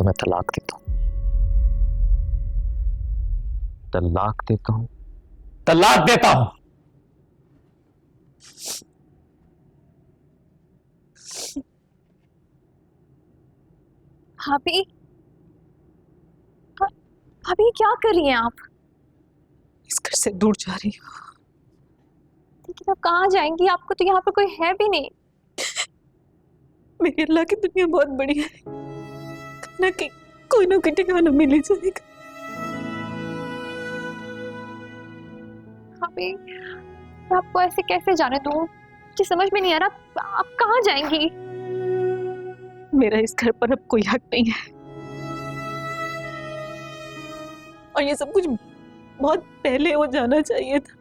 तुम्हें तलाक देता हूं, तलाक देता हूं, तलाक देता हूं। भाभी, भाभी क्या कर रही हैं आप? इस घर से दूर जा रही हूँ। लेकिन आप कहाँ जाएंगी? आपको तो यहाँ पर कोई है भी नहीं। मेरी अल्लाह की दुनिया बहुत बड़ी है, ना कि कोई ना कोई ठिकाना मिल ही जाएगा। भाभी, मैं आपको ऐसे कैसे जाने दूँ? मुझे समझ में नहीं आ रहा, आप कहाँ जाएंगी? मेरा इस घर पर अब कोई हक नहीं है, और ये सब कुछ बहुत पहले हो जाना चाहिए था,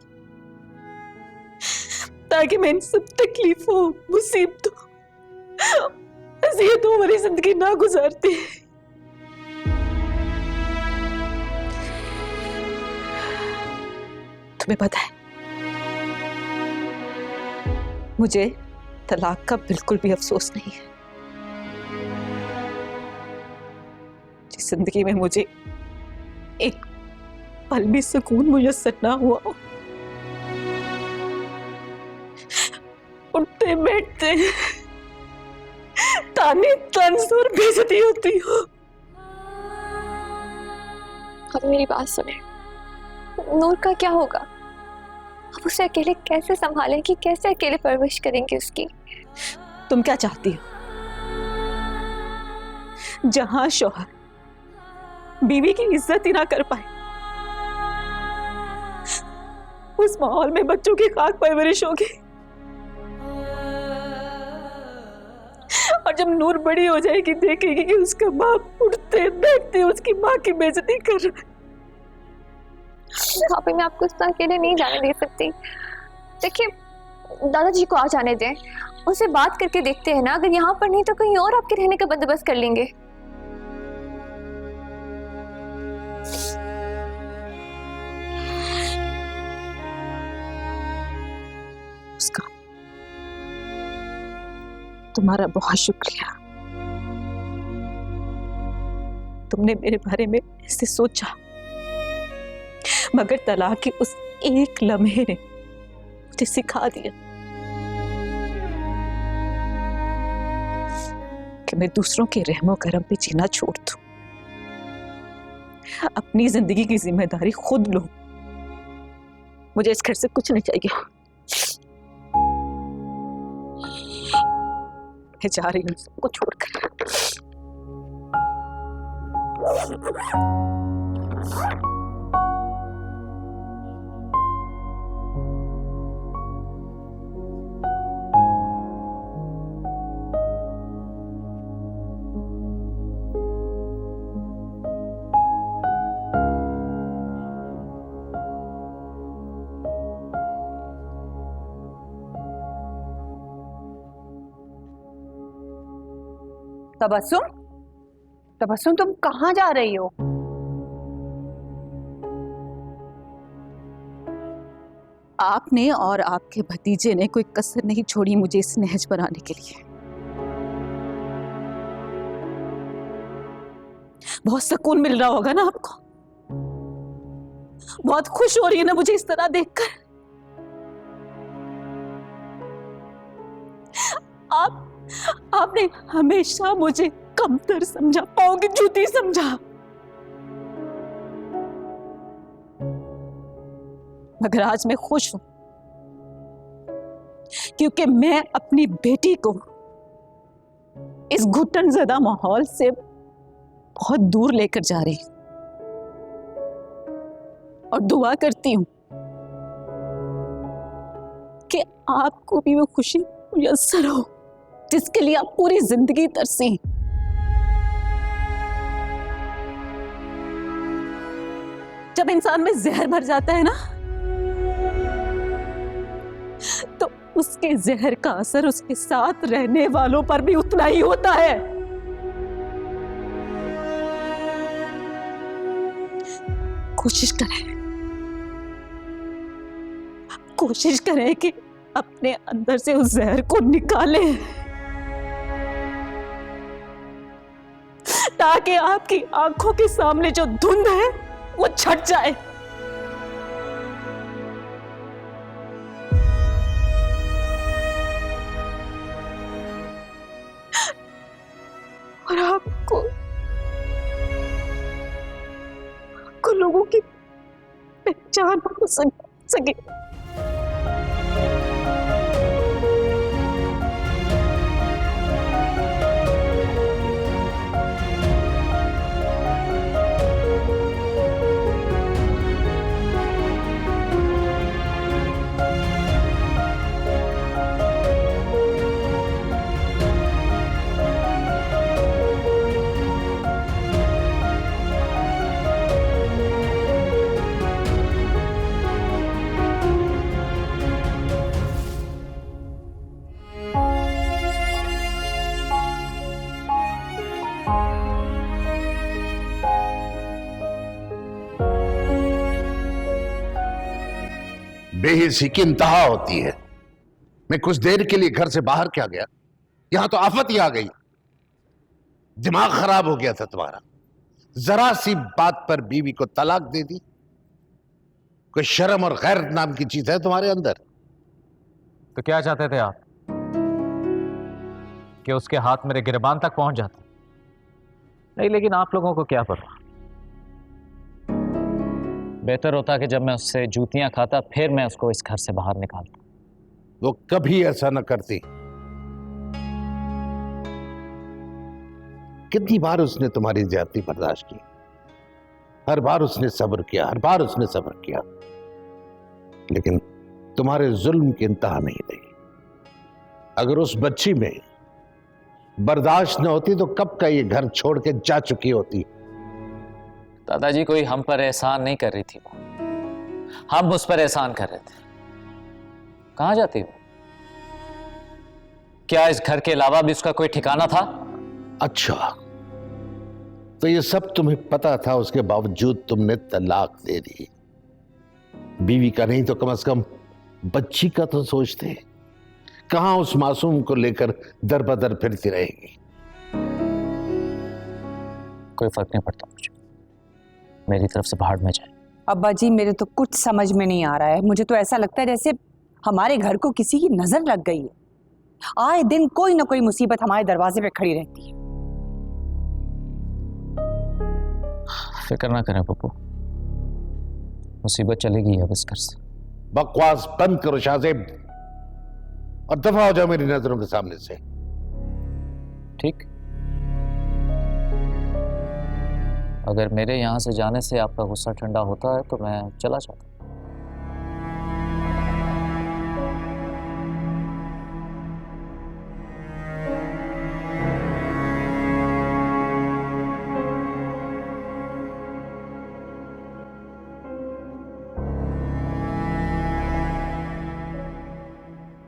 ताकि मैं इन सब तकलीफों, मुसीबतों, अज़ियतों वाली जिंदगी ना गुजारती। तुम्हें पता है, मुझे तलाक का बिल्कुल भी अफसोस नहीं है। जिस जिंदगी में मुझे एक पल भी सुकून मुयस्सर ना हुआ, उठते बैठते ताने तंज और बेइज्जती होती हो। अब मेरी बात सुने, नूर का क्या होगा? आप उसे अकेले कैसे संभालेंगी? कैसे अकेले परवरिश करेंगे उसकी? तुम क्या चाहती हो? जहां शौहर बीवी की इज्जत ही ना कर पाए, उस माहौल में बच्चों की खाक परवरिश होगी, और जब नूर बड़ी हो जाएगी देखेगी कि उसका बाप उठते बैठते उसकी माँ की बेइज्जती कर रहा है। भाभी, मैं आपको इतना अकेले नहीं जाने दे सकती। देखिए, दादाजी को आ जाने दें, उनसे बात करके देखते हैं ना। अगर यहाँ पर नहीं तो कहीं और आपके रहने का बंदोबस्त कर लेंगे। उसका तुम्हारा बहुत शुक्रिया, तुमने मेरे बारे में ऐसे सोचा, मगर तलाक के उस एक लम्हे ने मुझे सिखा दिया कि मैं दूसरों के रहमो करम पे जीना छोड़ दूं, अपनी जिंदगी की जिम्मेदारी खुद लूं। मुझे इस घर से कुछ नहीं चाहिए। मैं जा रही हूँ सबको छोड़कर। तबस्सुम, तबस्सुम, तुम कहाँ जा रही हो? आपने और आपके भतीजे ने कोई कसर नहीं छोड़ी मुझे इस नहज पर आने के लिए। बहुत सुकून मिल रहा होगा ना आपको, बहुत खुश हो रही है ना मुझे इस तरह देखकर। आपने हमेशा मुझे कमतर समझा, पाँव की जूती समझा, मगर आज मैं खुश हूं क्योंकि मैं अपनी बेटी को इस घुटनज़दा माहौल से बहुत दूर लेकर जा रही हूं, और दुआ करती हूं कि आपको भी वो खुशी मुयस्सर हो जिसके लिए आप पूरी जिंदगी तरसी। जब इंसान में जहर भर जाता है ना, तो उसके जहर का असर उसके साथ रहने वालों पर भी उतना ही होता है। कोशिश करें कि अपने अंदर से उस जहर को निकालें, ताकि आपकी आंखों के सामने जो धुंध है वो छट जाए। और आपको लोगों की पहचान हो सके। बेहिसी की इंतहा होती है। मैं कुछ देर के लिए घर से बाहर क्या गया, यहां तो आफत ही आ गई। दिमाग खराब हो गया था तुम्हारा। जरा सी बात पर बीवी को तलाक दे दी। कोई शर्म और गैर नाम की चीज है तुम्हारे अंदर? तो क्या चाहते थे आप कि उसके हाथ मेरे गिरबान तक पहुंच जाते? नहीं, लेकिन आप लोगों को क्या पता। बेहतर होता कि जब मैं उससे जूतियां खाता फिर मैं उसको इस घर से बाहर निकालता। वो कभी ऐसा न करती। कितनी बार उसने तुम्हारी ज्यादती बर्दाश्त की, हर बार उसने सब्र किया, हर बार उसने सब्र किया, लेकिन तुम्हारे जुल्म की इंतहा नहीं रही। अगर उस बच्ची में बर्दाश्त न होती तो कब का ये घर छोड़ के जा चुकी होती। दादाजी, कोई हम पर एहसान नहीं कर रही थी, हम उस पर एहसान कर रहे थे। कहां जाती वो? क्या इस घर के अलावा भी उसका कोई ठिकाना था? अच्छा, तो ये सब तुम्हें पता था, उसके बावजूद तुमने तलाक दे दी। बीवी का नहीं तो कम से कम बच्ची का तो सोचते। कहां उस मासूम को लेकर दर बदर फिरती रहेगी? कोई फर्क नहीं पड़ता मुझे, मेरी तरफ से भाड़ में जाए। अब्बा जी, मेरे तो कुछ समझ में नहीं आ रहा है। मुझे तो ऐसा लगता है जैसे हमारे घर को किसी की नजर लग गई है। आए दिन कोई ना कोई मुसीबत हमारे दरवाजे पे खड़ी रहती है। फिक्र ना करें पप्पू, मुसीबत चलेगी अब इस घर से। बकवास बंद करो शाहजेब, और दफा हो जाओ मेरी नजरों के सामने से। ठीक, अगर मेरे यहां से जाने से आपका गुस्सा ठंडा होता है तो मैं चला जाता।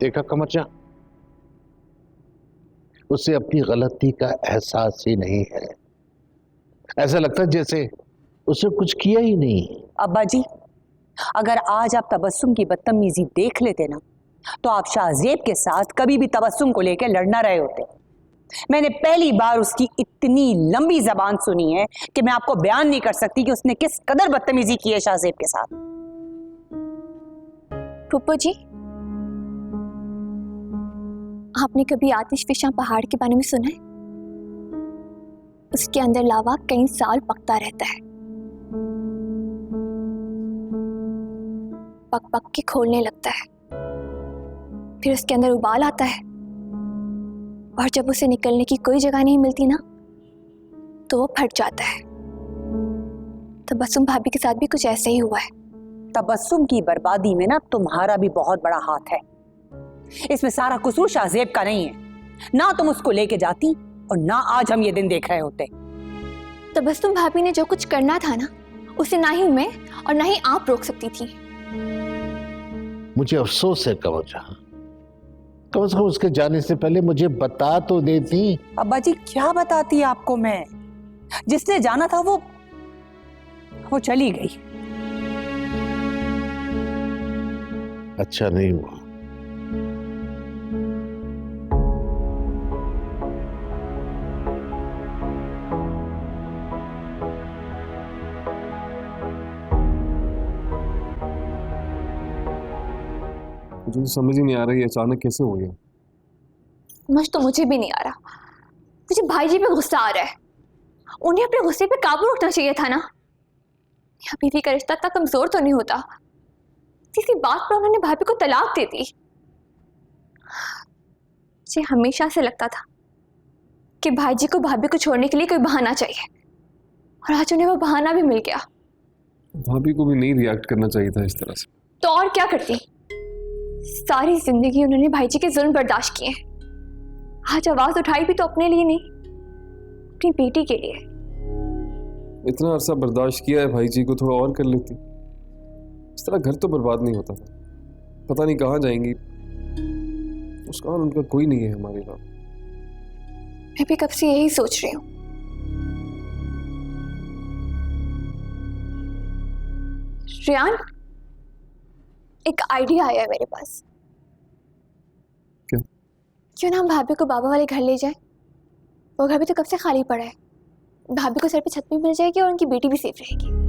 देखा कमरजा, उसे अपनी गलती का एहसास ही नहीं है। ऐसा लगता है जैसे उसे कुछ किया ही नहीं। अब्बा जी, अगर आज आप तबस्सुम की बदतमीजी देख लेते ना, तो आप शाहजेब के साथ कभी भी तबस्सुम को लेकर लड़ना रहे होते। मैंने पहली बार उसकी इतनी लंबी जबान सुनी है कि मैं आपको बयान नहीं कर सकती कि उसने किस कदर बदतमीजी की है शाहजेब के साथ। फूफो जी, आपने कभी आतिशफिशा पहाड़ के बारे में सुना है? उसके अंदर लावा कई साल पकता रहता है, पक पक के खोलने लगता है, फिर उसके अंदर उबाल आता है, और जब उसे निकलने की कोई जगह नहीं मिलती ना, तो वो फट जाता है। तबस्सुम भाभी के साथ भी कुछ ऐसा ही हुआ है। तबस्सुम की बर्बादी में ना तुम्हारा भी बहुत बड़ा हाथ है। इसमें सारा कसूर शाहजेब का नहीं है। ना तुम उसको लेके जाती और ना आज हम ये दिन देख रहे होते। तबस्सुम भाभी ने जो कुछ करना था ना, उसे ना ही मैं और ना ही आप रोक सकती थी। मुझे अफसोस है कमरजा, कम से कम उसके जाने से पहले मुझे बता तो देती। अब्बा जी, क्या बताती आपको मैं? जिसने जाना था वो चली गई। अच्छा नहीं हुआ। मुझे तो समझ ही नहीं आ रहा ये अचानक कैसे हो गया। समझ तो मुझे भी नहीं आ रहा। मुझे भाई जी पे गुस्सा आ रहा है। उन्हें अपने गुस्से पे काबू रखना चाहिए था ना। या बीवी का रिश्ता इतना कमजोर तो नहीं होता, किसी बात पर उन्होंने भाभी को तलाक दे दी। मुझे हमेशा से लगता था कि भाई जी को भाभी को छोड़ने के लिए कोई बहाना चाहिए, और आज उन्हें वो बहाना भी मिल गया। भाभी को भी नहीं रिएक्ट करना चाहिए था इस तरह से। तो और क्या करती? सारी जिंदगी उन्होंने भाई जी के जुल्म बर्दाश्त किए। आज आवाज उठाई भी तो अपने लिए नहीं, अपनी बेटी के लिए। इतना अरसा बर्दाश्त किया है, भाई जी को थोड़ा और कर लेती। इस तरह घर तो बर्बाद नहीं होता था। पता नहीं कहाँ जाएंगी। मुस्कान उनका कोई नहीं है हमारे अलावा। मैं भी कब से यही सोच रही हूँ। रियान, एक आइडिया आया है मेरे पास। क्या? क्यों ना हम भाभी को बाबा वाले घर ले जाएं? वो घर भी तो कब से खाली पड़ा है। भाभी को सर पे छत भी मिल जाएगी और उनकी बेटी भी सेफ रहेगी।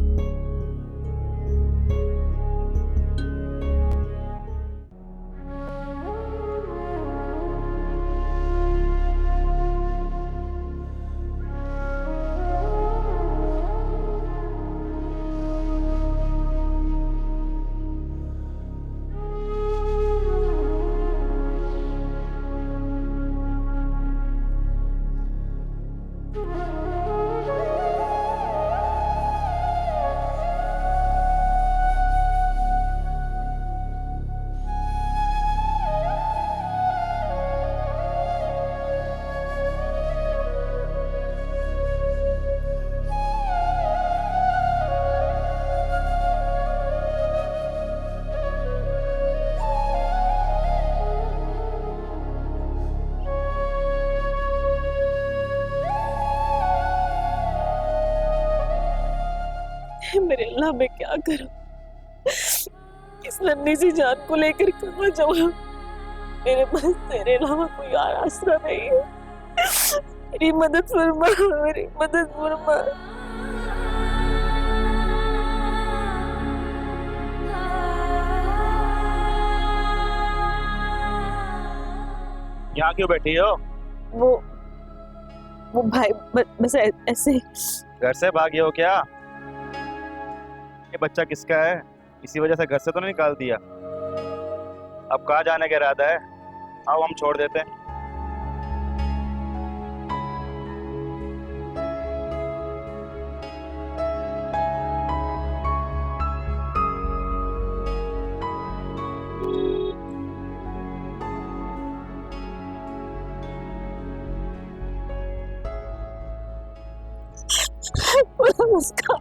मेरे अल्लाह, मैं क्या करूं? इस नन्ही सी जान को लेकर कहाँ जाऊं? मेरे पास तेरे अलावा कोई और आसरा नहीं है। मेरी मदद फरमा, मेरी मदद फरमा। यहाँ क्यों बैठी हो? वो भाई बस ऐसे। घर से भागी हो क्या? ये बच्चा किसका है? इसी वजह से घर से तो नहीं निकाल दिया? अब कहाँ जाने का इरादा है? आओ हम छोड़ देते हैं। उसका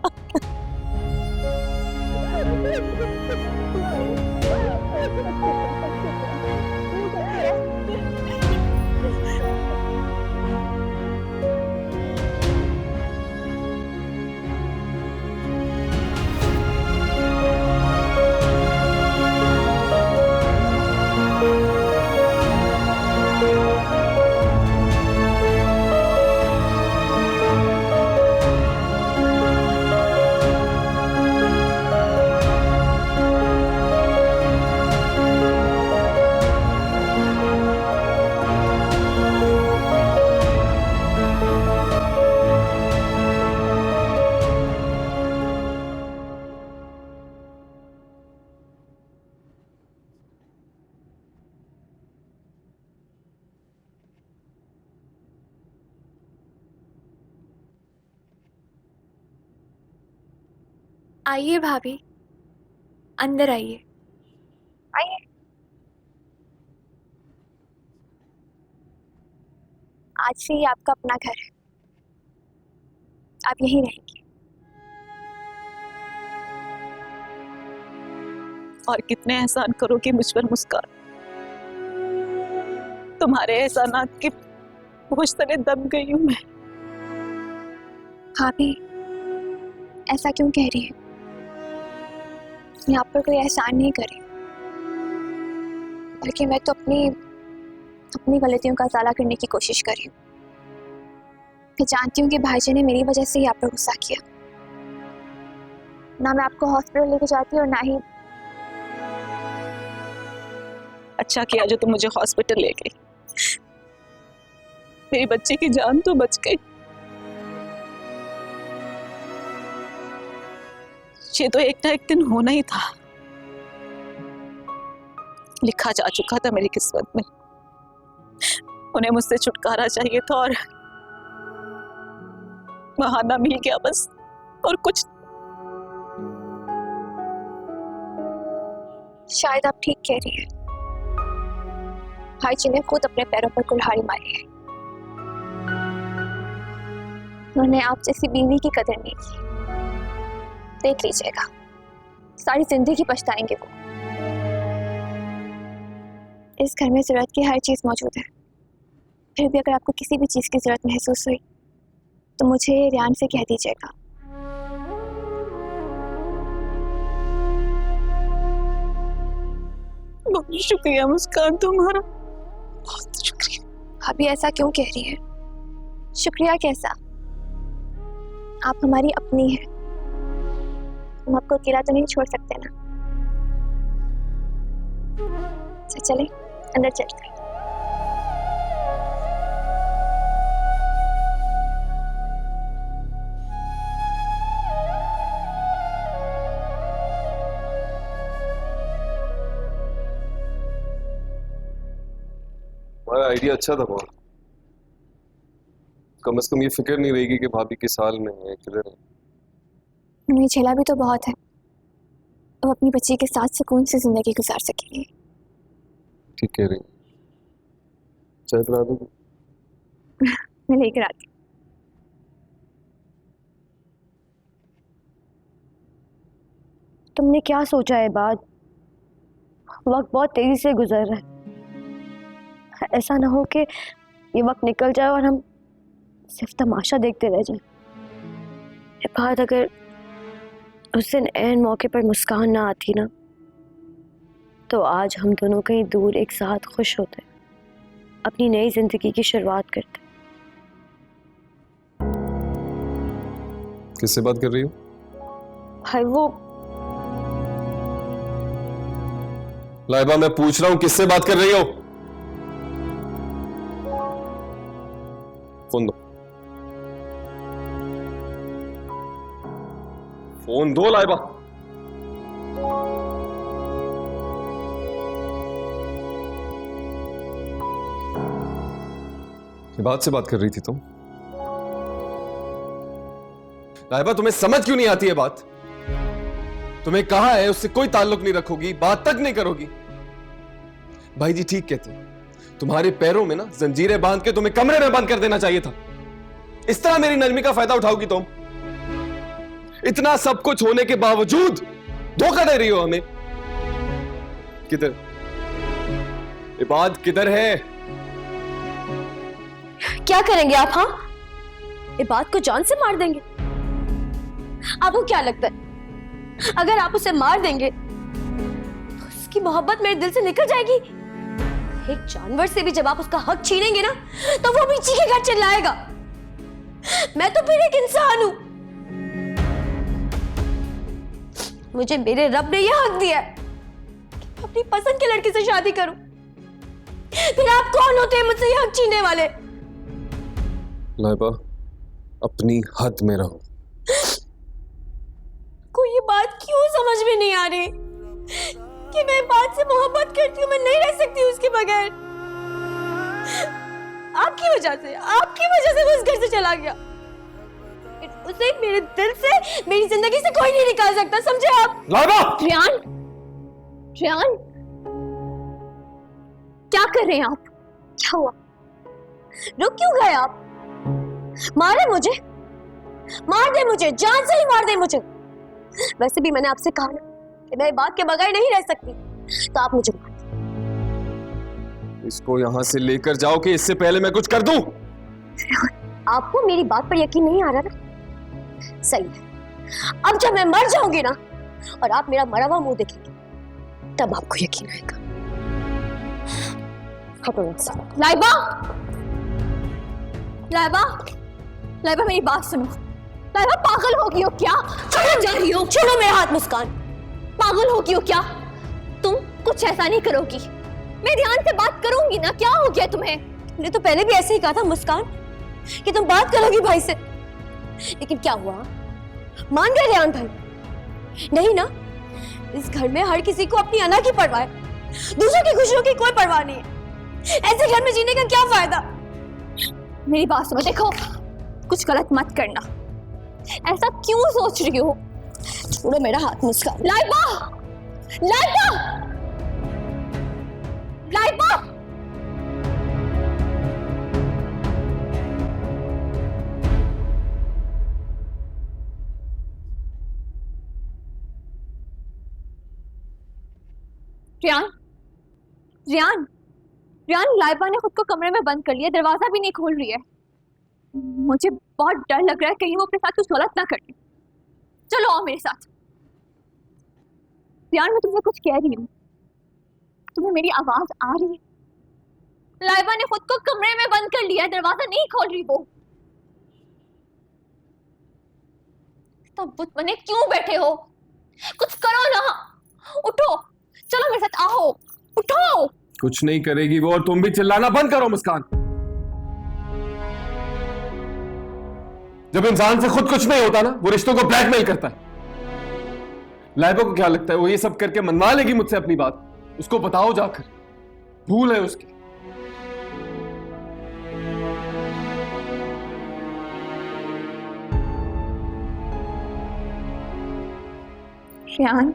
आइए भाभी, अंदर आइए। आइए। आज से ये आपका अपना घर है, आप यहीं रहेंगे। और कितने एहसान करोगे मुझ पर मुस्कान? तुम्हारे एहसानात के बोझ तले दब गई हूं मैं। भाभी, ऐसा क्यों कह रही है? मैं आप पर कोई एहसान नहीं कर रही, बल्कि मैं तो अपनी गलतियों का इजाला करने की कोशिश कर रही हूँ। मैं जानती हूँ कि भाईजी ने मेरी वजह से ही आप पर गुस्सा किया। ना मैं आपको हॉस्पिटल लेके जाती और ना ही अच्छा किया जो तुम मुझे हॉस्पिटल ले गई। मेरी बच्ची की जान तो बच गई। ये तो एक ना एक दिन होना ही था, लिखा जा चुका था मेरी किस्मत में। उन्हें मुझसे छुटकारा चाहिए था और बहाना मिल गया बस, और कुछ। शायद आप ठीक कह रही हैं। भाई जी ने खुद अपने पैरों पर कुल्हाड़ी मारी है। उन्होंने आप जैसी बीवी की कदर नहीं की। देख लीजिएगा, सारी जिंदगी पछताएंगे वो। इस घर में जरूरत की हर चीज मौजूद है, फिर भी अगर आपको किसी भी चीज की जरूरत महसूस हुई तो मुझे रियान से कह दीजिएगा। बहुत शुक्रिया मुस्कान, तुम्हारा बहुत शुक्रिया। भाभी ऐसा क्यों कह रही हैं? शुक्रिया कैसा? आप हमारी अपनी हैं, हम आपको अकेला तो नहीं छोड़ सकते ना। चले अंदर चलते हैं। हमारा आइडिया अच्छा था बहुत। कम से कम ये फिक्र नहीं रहेगी कि भाभी किस हाल में है, किधर है। उन्हें झेला भी तो बहुत है, अब अपनी बच्ची के साथ सुकून से जिंदगी गुजार सकेंगे। ठीक कह रही। चाय पिला दूँ? मैं लेकर आती हूँ। तुमने क्या सोचा है बात? वक्त बहुत तेजी से गुजर रहा है। ऐसा ना हो कि ये वक्त निकल जाए और हम सिर्फ तमाशा देखते रह जाएं। ये बात अगर उस दिन ऐन मौके पर मुस्कान ना आती ना, तो आज हम दोनों कहीं दूर एक साथ खुश होते, अपनी नई जिंदगी की शुरुआत करते। किससे बात कर रही हो? भाई वो लाइबा, मैं पूछ रहा हूं किससे बात कर रही हो? फोन दो, फोन दो लाइबा। ये बात से बात कर रही थी तुम? लाइबा, तुम्हें समझ क्यों नहीं आती है बात? तुम्हें कहा है उससे कोई ताल्लुक नहीं रखोगी, बात तक नहीं करोगी। भाई जी ठीक कहते हैं, तुम्हारे पैरों में ना जंजीरें बांध के तुम्हें कमरे में बंद कर देना चाहिए था। इस तरह मेरी नरमी का फायदा उठाओगी तुम? इतना सब कुछ होने के बावजूद धोखा दे रही हो हमें। किधर इबाद, किधर है? क्या करेंगे आप? हाँ, ये बात को जान से मार देंगे? आपको क्या लगता है अगर आप उसे मार देंगे तो उसकी मोहब्बत मेरे दिल से निकल जाएगी? एक जानवर से भी जब आप उसका हक छीनेंगे ना, तो वो भी चीखेगा, चिल्लाएगा। मैं तो फिर एक इंसान हूं। मुझे मेरे रब ने यह हक दिया है कि मैं अपनी पसंद के लड़के से शादी करूं। फिर आप कौन होते हैं मुझसे यह हक छीनने वाले? लाइबा, अपनी हद में रहो। को ये बात क्यों समझ में नहीं आ रही कि मैं बात से मोहब्बत करती हूँ, मैं नहीं रह सकती उसके बगैर। आपकी वजह से वो इस घर से चला गया। उसे मेरे दिल से, मेरी जिंदगी से कोई नहीं निकाल सकता, समझे आप? लाइबा! रियान, रियान, क्या कर रहे हैं आप? क्या हुआ? रुक क्यों गए आप? मारे मुझे, मार दे मुझे, जान से ही मार दे मुझे। वैसे भी मैंने आपसे कहा ना कि मैं बात के बगैर नहीं रह सकती, तो आप मुझे मार दे। इसको यहां से लेकर जाओ कि इससे पहले मैं कुछ कर दूं। आपको मेरी बात पर यकीन नहीं आ रहा ना? सही है, अब जब मैं मर जाऊंगी ना और आप मेरा मरा हुआ मुंह देखेंगे, तब आपको यकीन आएगा। लाइबा, लाइबा, लाइबा मेरी बात सुनो। लाइबा, पागल हो गई हो क्या? कहाँ जा रही हो? छोड़ो मेरा हाथ मुस्कान। पागल हो गई हो क्या? तुम कुछ ऐसा नहीं करोगी। मैं ध्यान से बात करूंगी ना, क्या हो गया तुम्हें? मैंने तो पहले भी ऐसे ही कहा था मुस्कान कि तुम बात करोगी भाई से, लेकिन क्या हुआ? मान गए रेहान भाई? नहीं ना। इस घर में हर किसी को अपनी अना की परवाह है, दूसरों की खुशियों की कोई परवाह नहीं है। ऐसे घर में जीने का क्या फायदा? मेरी बात सुनो, देखो कुछ गलत मत करना। ऐसा क्यों सोच रही हो? छोड़ो मेरा हाथ मुस्कान। लाइबा, लाइबा, लाइबा। रियान, रियान, रियान, लाइबा ने खुद को कमरे में बंद कर लिया, दरवाजा भी नहीं खोल रही है। मुझे बहुत डर लग रहा है कहीं वो अपने साथ कुछ गलत ना कर ले। चलो आओ मेरे साथ। रियान, मैं तुमसे कुछ कह रही हूँ, तुम्हें मेरी आवाज आ रही है? लाइबा ने खुद को कमरे में बंद कर लिया, दरवाजा नहीं खोल रही वो। तब बुत बने क्यों बैठे हो? कुछ करो ना, उठो, चलो मेरे साथ आओ, उठो। कुछ नहीं करेगी वो, और तुम भी चिल्लाना बंद करो मुस्कान। जब इंसान से खुद कुछ नहीं होता ना, वो रिश्तों को ब्लैकमेल करता है। लाइबा को क्या लगता है वो ये सब करके मनवा लेगी मुझसे अपनी बात? उसको बताओ जाकर, भूल है उसकी। रियान,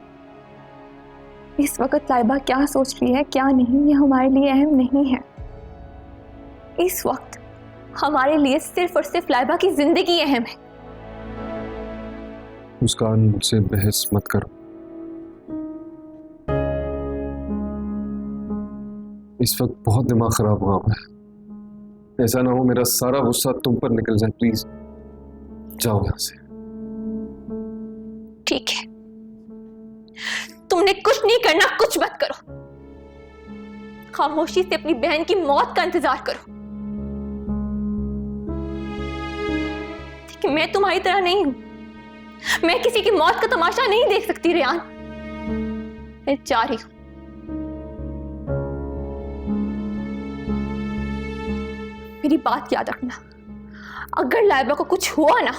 इस वक्त लाइबा क्या सोच रही है क्या नहीं, ये हमारे लिए अहम नहीं है। इस वक्त हमारे लिए सिर्फ और सिर्फ लाइबा की जिंदगी अहम है। मुस्कान, मुझसे बहस मत करो। इस वक्त बहुत दिमाग खराब हुआ है। ऐसा ना हो मेरा सारा गुस्सा तुम पर निकल जाए। प्लीज जाओ यहां से। ठीक है, तुमने कुछ नहीं करना, कुछ मत करो। खामोशी से अपनी बहन की मौत का इंतजार करो। लेकिन मैं तुम्हारी तरह नहीं हूं, मैं किसी की मौत का तमाशा नहीं देख सकती रियान। मैं जा रही हूं। मेरी बात याद रखना, अगर लाइबा को कुछ हुआ ना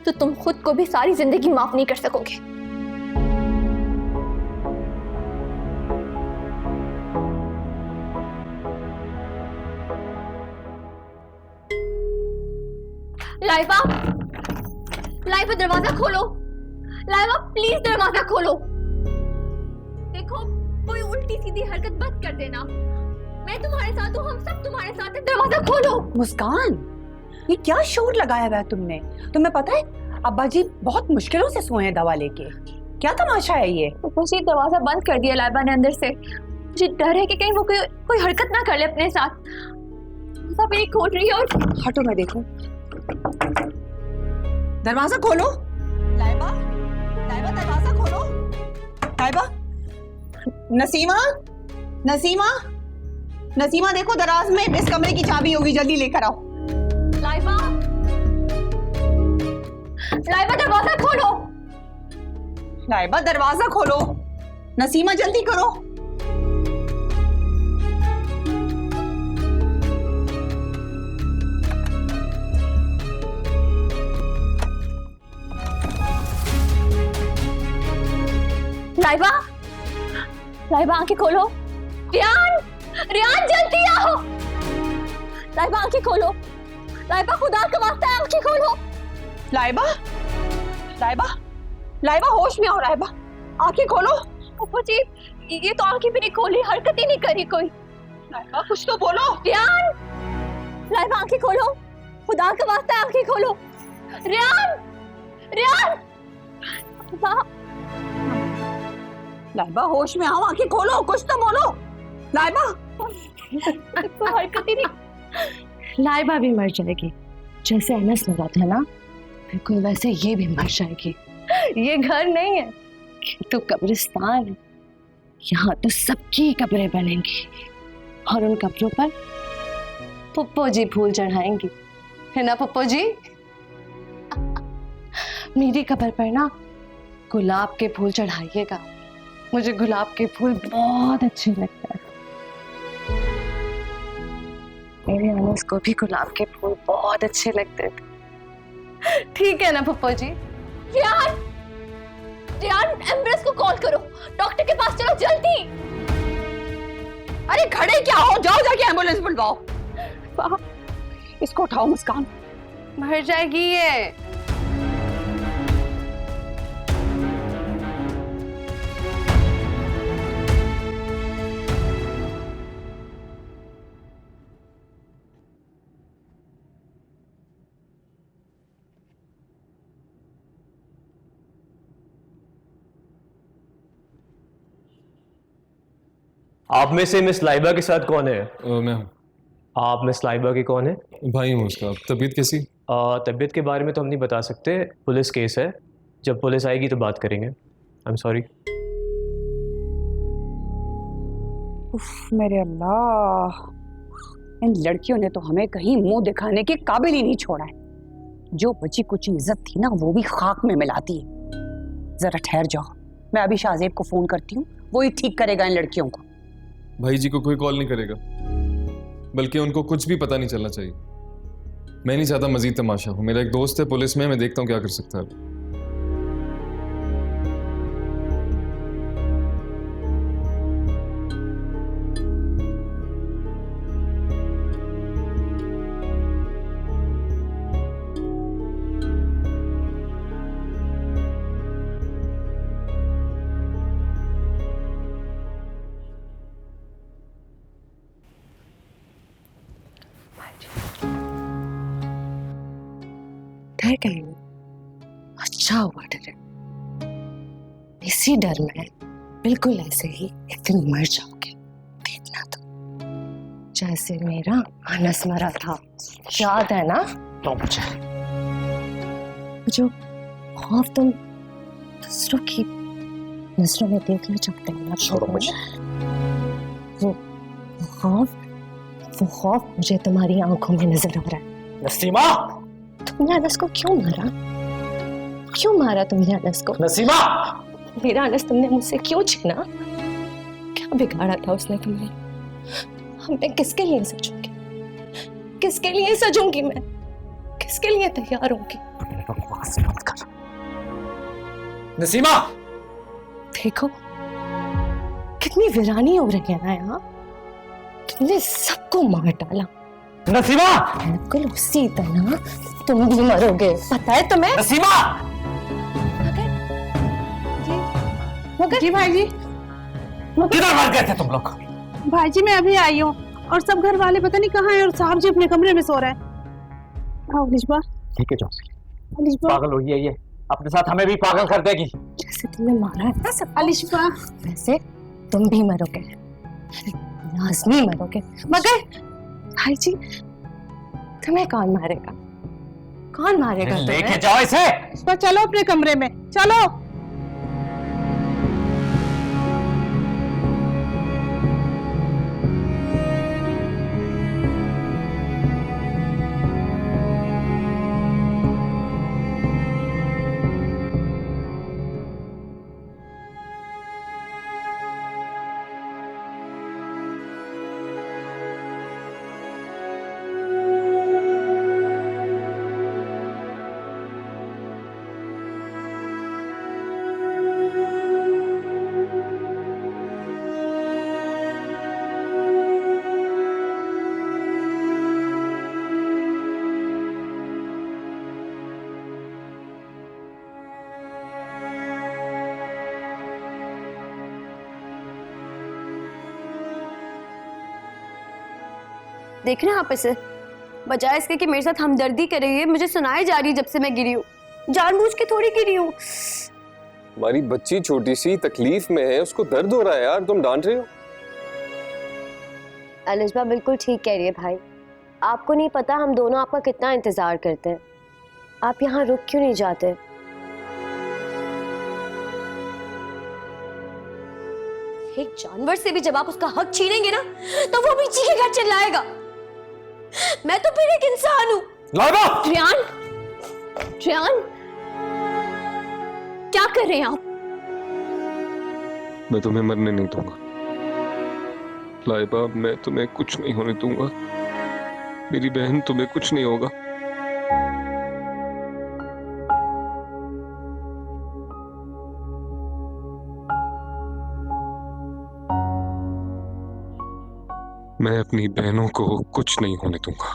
तो तुम खुद को भी सारी जिंदगी माफ नहीं कर सकोगे। लाइबा, लाइबा दरवाजा खोलो। लाइबा प्लीज दरवाजा खोलो। देखो कोई उल्टी सीधी हरकत मत कर देना। मैं तुम्हारे साथ हूँ, हम सब तुम्हारे साथ हैं। दरवाजा खोलो। मुस्कान, ये क्या शोर लगाया हुआ है तुमने? तुम्हें पता है अब्बा जी बहुत मुश्किलों से सोए हैं दवा लेके। क्या तमाशा है ये? मुझे दरवाजा बंद कर दिया लाइबा ने अंदर से। मुझे डर है कि कहीं वो कोई हरकत ना कर ले अपने साथ। दरवाजा भी नहीं खोल रही है। और हटो मैं देखूं। दरवाजा खोलो। लाइबा, लाइबा दरवाजा खोलो। लाइबा, नसीमा, नसीमा, नसीमा देखो दराज में इस कमरे की चाबी होगी, जल्दी लेकर आओ। लाइबा, लाइबा दरवाजा खोलो। लाइबा दरवाजा खोलो। नसीमा जल्दी करो। लाइबा, लाइबा आंखें खोलो। रियान, रियान जल्दी आओ। लाइबा आंखें खोलो। लाइबा खुदा का वास्ता है आंखें खोलो। लाइबा, लाइबा, लाइबा होश में आओ। लाइबा आंखें खोलो। पप्पू जी ये तो आंखें भी नहीं खोली, हरकत ही नहीं करी कोई। लाइबा कुछ तो बोलो। रियान, लाइबा आंखें खोलो, खुदा का वास्ता है आंखें खोलो। रियान, रियान, लाइबा होश में आओ, आंखें खोलो, कुछ तो बोलो। लाइबा तो हरकत ही नहीं। लाइबा भी मर जाएगी, जैसे अनस मरा था ना, बिल्कुल वैसे ये भी मर जाएगी। ये घर नहीं है, ये तो कब्रिस्तान है। यहाँ तो सबकी कब्रें बनेंगी और उन कब्रों पर पप्पू जी फूल चढ़ाएंगी, है ना पप्पू जी? मेरी कब्र पर ना गुलाब के फूल चढ़ाइएगा, मुझे गुलाब के फूल बहुत अच्छे लगते हैं। मेरे अनुज को भी गुलाब के फूल बहुत अच्छे लगते थे। ठीक है ना पप्पा जी? रियान, रियान एम्बुलेंस को कॉल करो, डॉक्टर के पास चलो जल्दी। अरे खड़े क्या हो, जाओ जाके एम्बुलेंस बुलवाओ। इसको उठाओ मुस्कान। मर जाएगी ये। आप में से मिस लाइबा के साथ कौन है? मैं हूँ। आप मिस लाइबा के कौन है? भाई हूँ उसका। तबीयत कैसी? तबीयत के बारे में तो हम नहीं बता सकते, पुलिस केस है, जब पुलिस आएगी तो बात करेंगे। I am sorry. मेरे अल्लाह, इन लड़कियों ने तो हमें कहीं मुंह दिखाने के काबिल ही नहीं छोड़ा है। जो बची कुछ इज्जत थी ना, वो भी खाक में मिलाती है। जरा ठहर जाओ, मैं अभी शाहजेब को फोन करती हूँ, वो ही ठीक करेगा इन लड़कियों को। भाई जी को कोई कॉल नहीं करेगा, बल्कि उनको कुछ भी पता नहीं चलना चाहिए। मैं नहीं चाहता मजीद तमाशा हो। मेरा एक दोस्त है पुलिस में, मैं देखता हूँ क्या कर सकता है। डर गए? अच्छा हुआ डरे। इसी डर में बिल्कुल ऐसे ही एक दिन मर जाओगे, देखना तो। जैसे मेरा अनस मरा था, याद है ना? तो मुझे जो खौफ तुम दूसरों की नजरों में देखना चाहते हैं ना, छोड़ो मुझे। वो खौफ मुझे तुम्हारी आंखों में नजर आ रहा है। नसीमा! तुमने अनस को क्यों मारा? क्यों मारा तुमने अनस को? नसीमा! मेरा अनस तुमने मुझसे क्यों छीना? क्या बिगाड़ा था उसने तुमने? मैं किसके लिए सजूंगी? किसके लिए सजूंगी मैं? किसके लिए तैयार होंगी? बकवास मत कर। नसीमा! देखो कितनी वीरानी हो रही है ना यहाँ। तुमने सबको मार डाला। नसीमा! बिल्कुल उसी तरह तुम भी मरोगे, पता है तुम्हें? नसीमा! मगर जी भाई जी, किधर मर गए थे तुम लोग? भाई जी मैं अभी आई हूँ और सब घर वाले पता नहीं कहाँ हैं और साहब जी अपने कमरे में सो रहे हैं। आओ अलिशबा। ठीक है जोशी, अलिशबा, पागल हुई है ये, अपने साथ हमें भी पागल कर देगी। जैसे तुमने मारा है ना सब, अलिशबा, वैसे तुम भी मरोगे, लाजमी मरोगे। मगर भाई जी तुम्हें कौन मारेगा? कौन मारेगा तुम्हें? लेके जाओ इसे। अलिशबा चलो अपने कमरे में, चलो। देख रहे हैं आप इसे? बजाय इसके कि मेरे साथ हमदर्दी करे, ये मुझे सुनाई जा रही है जब से मैं गिरी हूँ। जानबूझ के थोड़ी गिरी हूँ। हमारी बच्ची छोटी सी तकलीफ में है, उसको दर्द हो रहा है यार, तुम डांट रहे हो। अलिशबा बिल्कुल ठीक कह रही है भाई। आपको नहीं पता हम दोनों आपका कितना इंतजार करते हैं। आप यहाँ रुक क्यों नहीं जाते? एक जानवर से भी जब आप उसका हक छीनेंगे ना, तो वो भी चीखेगा, चिल्लाएगा। मैं तो फिर एक इंसान हूँ। रियान, रियान, क्या कर रहे हैं आप? मैं तुम्हें मरने नहीं दूंगा लाइबा, मैं तुम्हें कुछ नहीं होने दूंगा। मेरी बहन, तुम्हें कुछ नहीं होगा। मैं अपनी बहनों को कुछ नहीं होने दूंगा।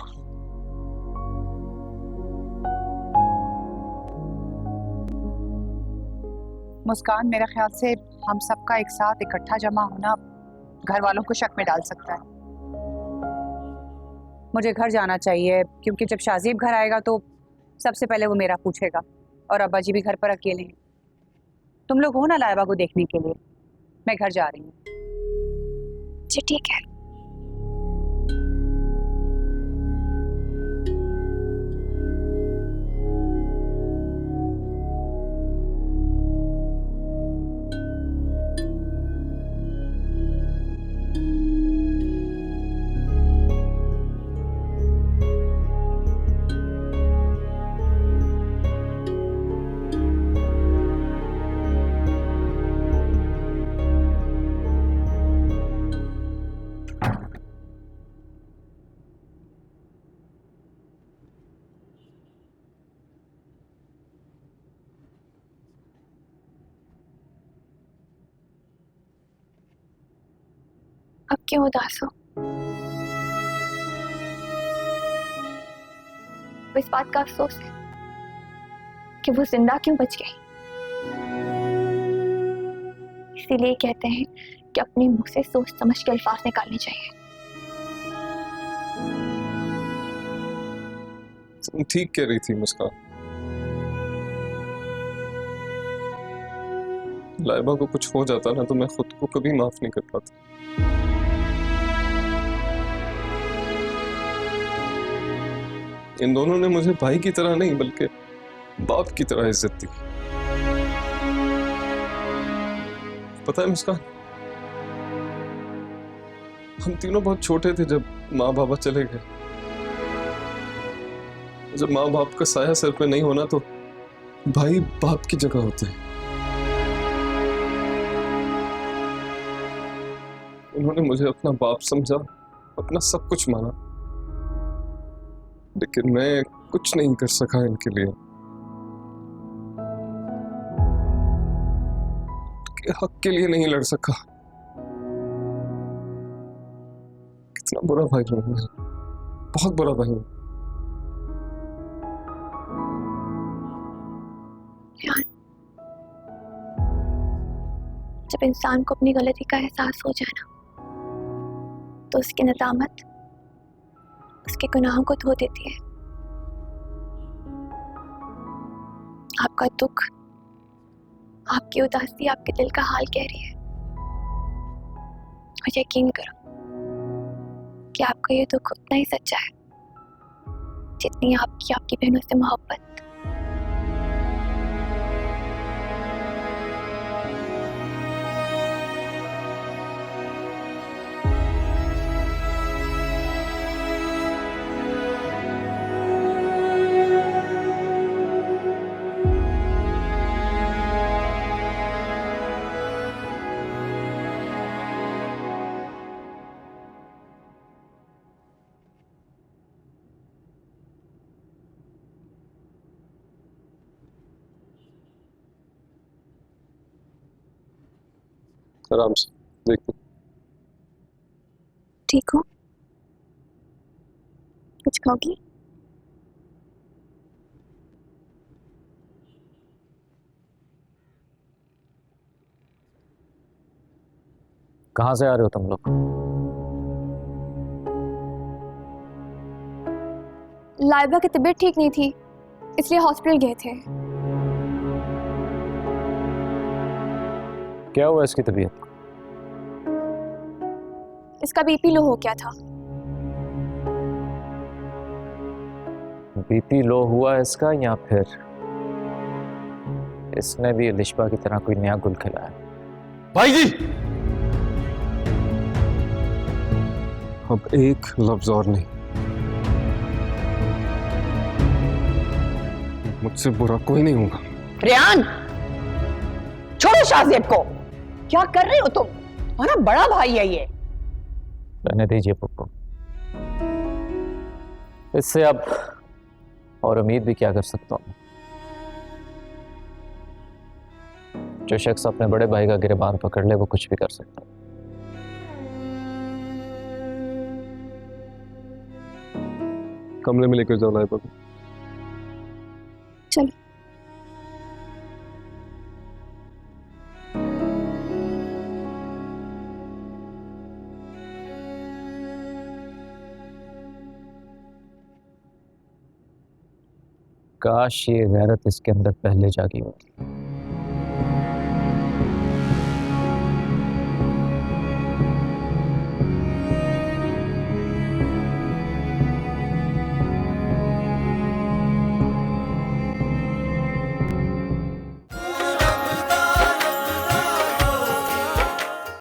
मुस्कान, मेरा ख्याल से हम सबका एक साथ इकट्ठा जमा होना घर वालों को शक में डाल सकता है। मुझे घर जाना चाहिए, क्योंकि जब शाजीब घर आएगा तो सबसे पहले वो मेरा पूछेगा, और अब्बा जी भी घर पर अकेले हैं। तुम लोग हो ना लाइबा को देखने के लिए? मैं घर जा रही हूँ। जी ठीक है। अब क्यों उदास हो? इस बात का अफसोस है कि वो जिंदा क्यों बच गई। इसीलिए कहते हैं कि अपने मुंह से सोच समझ के अल्फाज निकालने चाहिए। तुम ठीक कह रही थी मुस्कान। लाइबा को कुछ हो जाता ना तो मैं खुद को कभी माफ नहीं कर पाता। इन दोनों ने मुझे भाई की तरह नहीं बल्कि बाप की तरह इज्जत दी। पता है मुस्कान, हम तीनों बहुत छोटे थे जब माँ बाबा चले गए। जब माँ बाप का साया सर पे नहीं होना तो भाई बाप की जगह होते हैं। उन्होंने मुझे अपना बाप समझा, अपना सब कुछ माना, लेकिन मैं कुछ नहीं कर सका इनके लिए। के हक के लिए नहीं लड़ सका। कितना बुरा भाई हूं मैं, बहुत बुरा भाई हूं। जब इंसान को अपनी गलती का एहसास हो जाए ना, तो उसकी नदामत उसके गुनाहों को धो देती है। आपका दुख, आपकी उदासी आपके दिल का हाल कह रही है, और यकीन करो कि आपका ये दुख उतना ही सच्चा है जितनी आपकी आपकी बहनों से मोहब्बत। आराम से देखो। ठीक हो? कुछ खाओगी? कहाँ से आ रहे हो तुम लोग? लाइबा की तबीयत ठीक नहीं थी, इसलिए हॉस्पिटल गए थे। क्या हुआ इसकी तबीयत? इसका बीपी लो हो गया था। बीपी लो हुआ इसका, या फिर इसने भी लिशबा की तरह कोई नया गुल खिलाया? भाई जी, अब एक लफ्ज और नहीं। मुझसे बुरा कोई नहीं होगा। रेहान, छोड़ो शाज़ेब को। क्या कर रहे हो तुम? हमारा बड़ा भाई है ये। रहने दीजिए पप्पू। इससे अब और उम्मीद भी क्या कर सकता हूं। जो शख्स अपने बड़े भाई का गिरबान पकड़ ले वो कुछ भी कर सकता है। कमरे में लेकर जाओ लाइबा को। चलो। काश ये गैरत इसके अंदर पहले जागी होती।